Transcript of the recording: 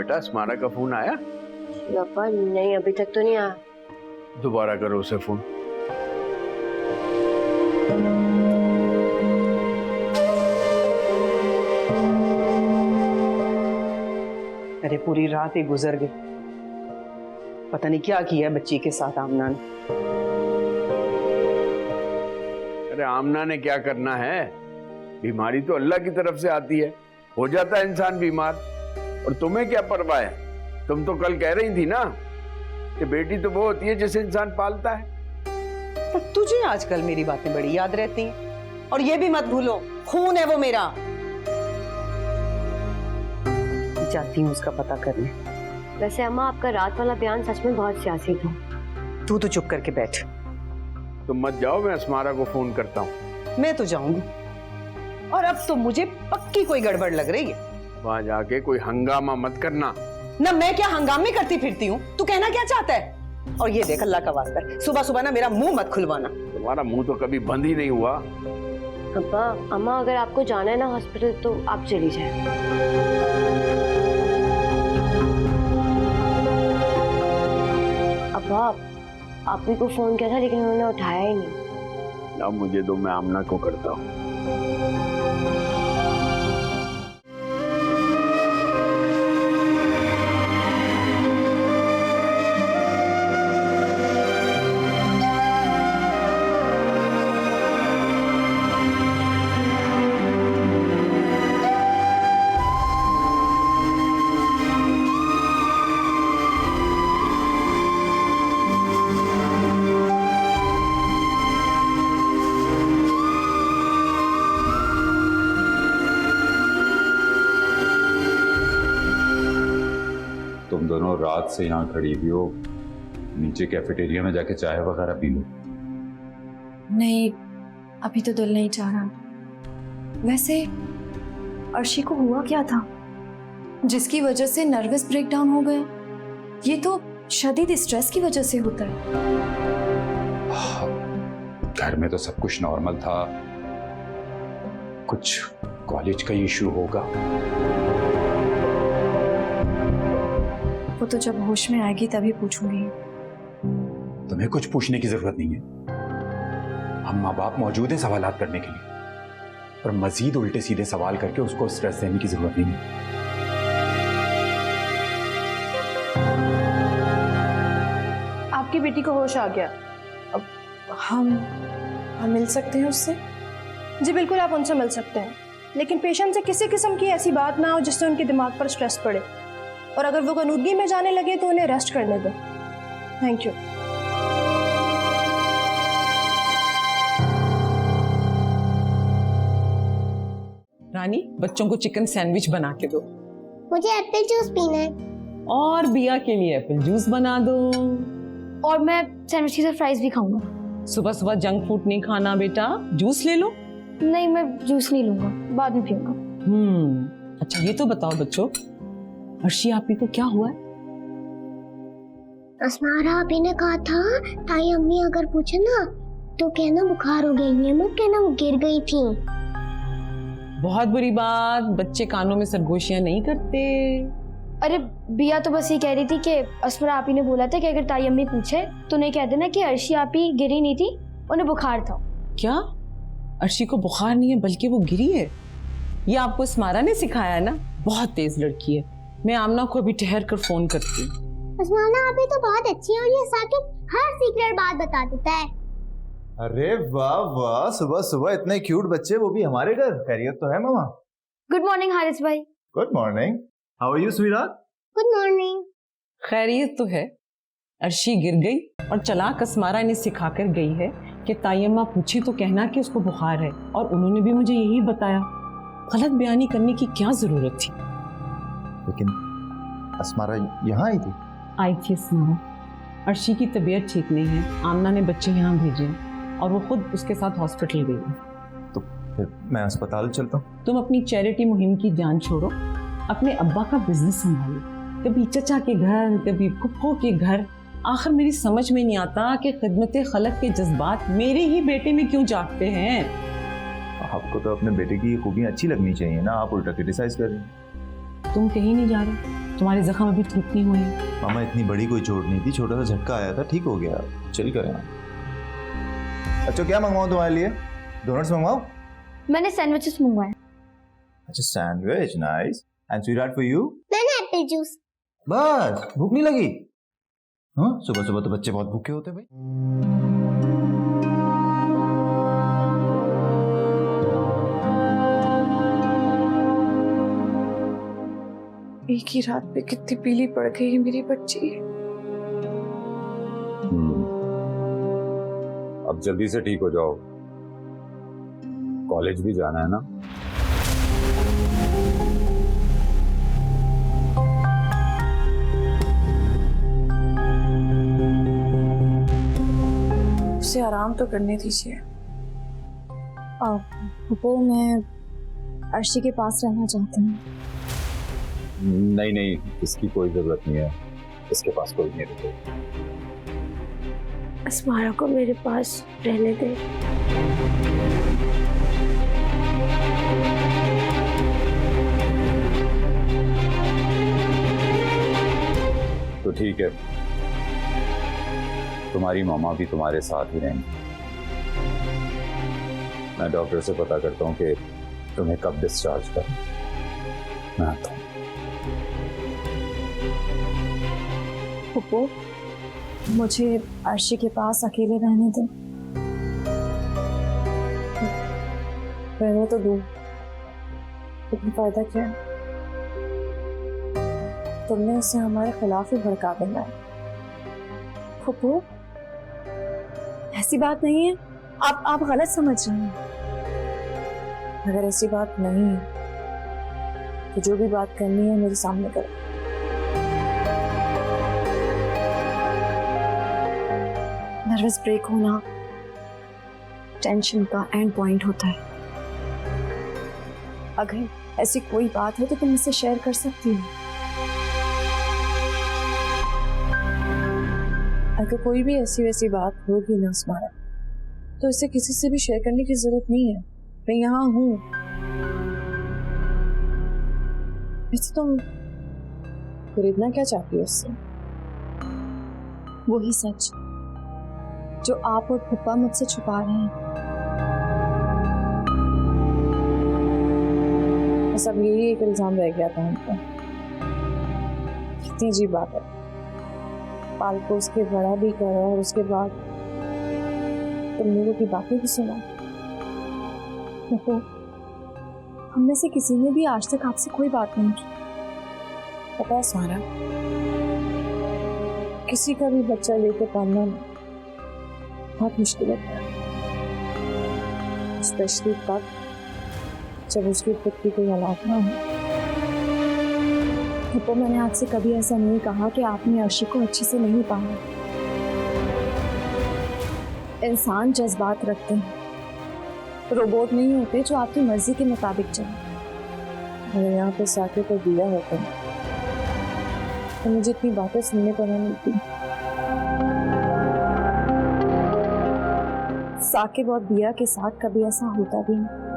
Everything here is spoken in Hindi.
बेटा, अस्मारा का फोन आया? पापा नहीं, अभी तक तो नहीं आया। दोबारा करो उसे फोन। अरे पूरी रात ही गुजर गई, पता नहीं क्या किया बच्ची के साथ आमना ने। अरे आमना ने क्या करना है, बीमारी तो अल्लाह की तरफ से आती है, हो जाता है इंसान बीमार। और तुम्हें क्या परवाह है? तुम तो कल कह रही थी ना कि बेटी तो वो होती है जिसे इंसान पालता है। पर तुझे आजकल मेरी बातें बड़ी याद रहती हैं, और ये भी मत भूलो खून है वो मेरा। जाती हूँ उसका पता करने। वैसे अम्मा, आपका रात वाला बयान सच में बहुत सियासी था। तू तो चुप करके बैठ। तुम मत जाओ, मैं अस्मारा को फोन करता हूँ। मैं तो जाऊंगी, और अब तो मुझे पक्की कोई गड़बड़ लग रही है। वहां जाके कोई हंगामा मत करना। ना मैं क्या हंगामे करती फिरती हूँ, तू कहना क्या चाहता है? और ये देख, अल्लाह का वास्ता, सुबह सुबह ना मेरा मुंह मत खुलवाना। तुम्हारा मुंह तो कभी बंद ही नहीं हुआ। अब्बा, अम्मा अगर आपको जाना है ना हॉस्पिटल तो आप चली जाए। अब्बा, आप ही को फोन किया था लेकिन उन्होंने उठाया ही नहीं। अब मुझे दो, मैं आमना को करता हूँ। तुम दोनों रात से यहाँ खड़ी हुई हो, नीचे कैफेटेरिया में जाके चाय वगैरह पी लो। नहीं, अभी तो दिल नहीं चाह रहा। वैसे अर्शी को हुआ क्या था जिसकी वजह से नर्वस ब्रेकडाउन हो गया? ये तो शदीद स्ट्रेस की वजह से होता है। घर में तो सब कुछ नॉर्मल था, कुछ कॉलेज का इशू होगा। वो तो जब होश में आएगी तभी पूछूंगी। तुम्हें कुछ पूछने की जरूरत नहीं है, हम माँ बाप मौजूद हैं सवालात करने के लिए, और मजीद उल्टे सीधे सवाल करके उसको स्ट्रेस देने की जरूरत नहीं है। आपकी बेटी को होश आ गया। अब हम मिल सकते हैं उससे? जी बिल्कुल, आप उनसे मिल सकते हैं, लेकिन पेशेंट से किसी किस्म की ऐसी बात ना हो जिससे उनके दिमाग पर स्ट्रेस पड़े, और अगर वो गनूदगी में जाने लगे तो उन्हें रेस्ट करने दो। Thank you. रानी, बच्चों को चिकन सैंडविच बना के दो। मुझे एप्पल जूस पीना है। और बिया के लिए एप्पल जूस बना दो। और मैं सैंडविच के साथ फ्राइज भी खाऊंगा। सुबह सुबह जंक फूड नहीं खाना बेटा, जूस ले लो। नहीं, मैं जूस नहीं लूंगा, बाद में पीऊंगा। अच्छा ये तो बताओ बच्चों, अर्शी आपी को क्या हुआ है? अस्मारा अभी ने कहा था ताई अम्मी अगर पूछे ना तो कहना बुखार हो गई है, मत कहना वो गिर गई थी। बहुत बुरी बात, बच्चे कानों में सरगोशियां नहीं करते। अरे बिया तो बस ये कह रही थी कि अस्मारा आपी ने बोला था कि अगर ताई अम्मी पूछे तो नहीं कह देना कि अर्शी आपी गिरी नहीं थी, उन्हें बुखार था। क्या अर्शी को बुखार नहीं है बल्कि वो गिरी है? ये आपको अस्मारा ने सिखाया है ना? बहुत तेज लड़की है। मैं आमना को अभी ठहर कर फोन करती हूँ। अस्मारा अभी तो बहुत अच्छी है और ये साकिब हर सीक्रेट बात बता देता है। अरे वाह वाह, सुबह सुबह इतने क्यूट बच्चे, वो भी हमारे घर। खैरियत तो है मामा? गुड मॉर्निंग हारिस भाई। Good morning. How are you sweetheart? Good morning. खैरियत तो है। अर्शी गिर गई और चलाक अस्मारा ने सिखाकर गई है कि ताई अम्मा पूछे तो कहना कि उसको बुखार है, और उन्होंने भी मुझे यही बताया। गलत बयानी करने की क्या जरूरत थी? लेकिन अस्मारा यहाँ आई थी? आई थी अस्मारा। अर्शी की तबीयत ठीक नहीं है, आमना ने बच्चे यहाँ भेजे और वो खुद उसके साथ हॉस्पिटल गई। तो फिर मैं अस्पताल चलता हूँ। तुम अपनी चैरिटी मुहिम की जान छोड़ो, अपने अब्बा का बिजनेस संभालो। कभी चचा के घर, कभी फुफ्फो के घर। आखिर मेरी समझ में नहीं आता कि खिदमत खलक के जज्बात मेरे ही बेटे में क्यों जागते हैं। आपको तो अपने बेटे की खूबियाँ अच्छी लगनी चाहिए ना, आप उल्टा क्रिटिसाइज कर रहे हैं। तुम कहीं नहीं जा रहे, तुम्हारे जख्म अभी ठीक नहीं हुए हैं। मामा इतनी बड़ी कोई चोट नहीं थी, छोटा सा झटका आया था, ठीक हो गया, चिल करें। अच्छा क्या मंगवाऊं तुम्हारे लिए? डोनट्स मंगवाऊं? मैंने सैंडविचेस मंगवाए। अच्छा sandwich, nice. And sweetheart for you? मैंने एप्पल जूस। बस भूख नहीं लगी? हाँ सुबह सुबह तो बच्चे बहुत भूखे होते भाई। एक ही रात पे कितनी पीली पड़ गई है मेरी बच्ची। अब जल्दी से ठीक हो जाओ, कॉलेज भी जाना है ना। उसे आराम तो करने दीजिए। वो मैं अर्शी के पास रहना चाहती हूँ। नहीं नहीं, इसकी कोई जरूरत नहीं है, इसके पास कोई नहीं रुके। अस्मारा को मेरे पास रहने दे। तो ठीक है, तुम्हारी मामा भी तुम्हारे साथ ही रहेंगी। मैं डॉक्टर से पता करता हूँ कि तुम्हें कब डिस्चार्ज करें। मैं आता हूँ। पप्पू, मुझे अर्शी के पास अकेले रहने दो। रहने तो दो, लेकिन फायदा क्या है? तुमने उसे हमारे खिलाफ ही भड़का देना है। पप्पू, ऐसी बात नहीं है, आप गलत समझ रहे हैं। अगर ऐसी बात नहीं है तो जो भी बात करनी है मेरे सामने करो। नर्वस ब्रेक होना टेंशन का एंड पॉइंट होता है। अगर ऐसी कोई बात है तो तुम मुझसे शेयर कर सकती हो। अगर कोई भी ऐसी वैसी बात होगी ना अस्मारा, तो इसे किसी से भी शेयर करने की जरूरत नहीं है। मैं यहाँ हूँ। वैसे तुम खरीदना क्या चाहती हो उससे? वही सच जो आप और पप्पा मुझसे छुपा रहे हैं। बस अब यही एक इल्जाम रह गया था हमको। कितनी अजीब बात है, पाल को उसके बड़ा भी करा और उसके बाद तुमने वो की बातें भी सुना। देखो, हम में से किसी ने भी आज तक आपसे कोई बात नहीं की। पता है सारा, किसी का भी बच्चा लेके पालना बहुत मुश्किल होता है, स्पेशली तब जब उसकी खुद की कोई औलाद ना हो। तो मैंने आपसे कभी ऐसा नहीं कहा कि आपने अर्शी को अच्छे से नहीं पाला। इंसान जज्बात रखते हैं, रोबोट नहीं होते जो आपकी मर्जी के मुताबिक चले। मेरे यहाँ पे साके को दिया होता है तो मुझे इतनी बातें सुनने को नहीं मिलती। साके और दिया के साथ कभी ऐसा होता भी नहीं।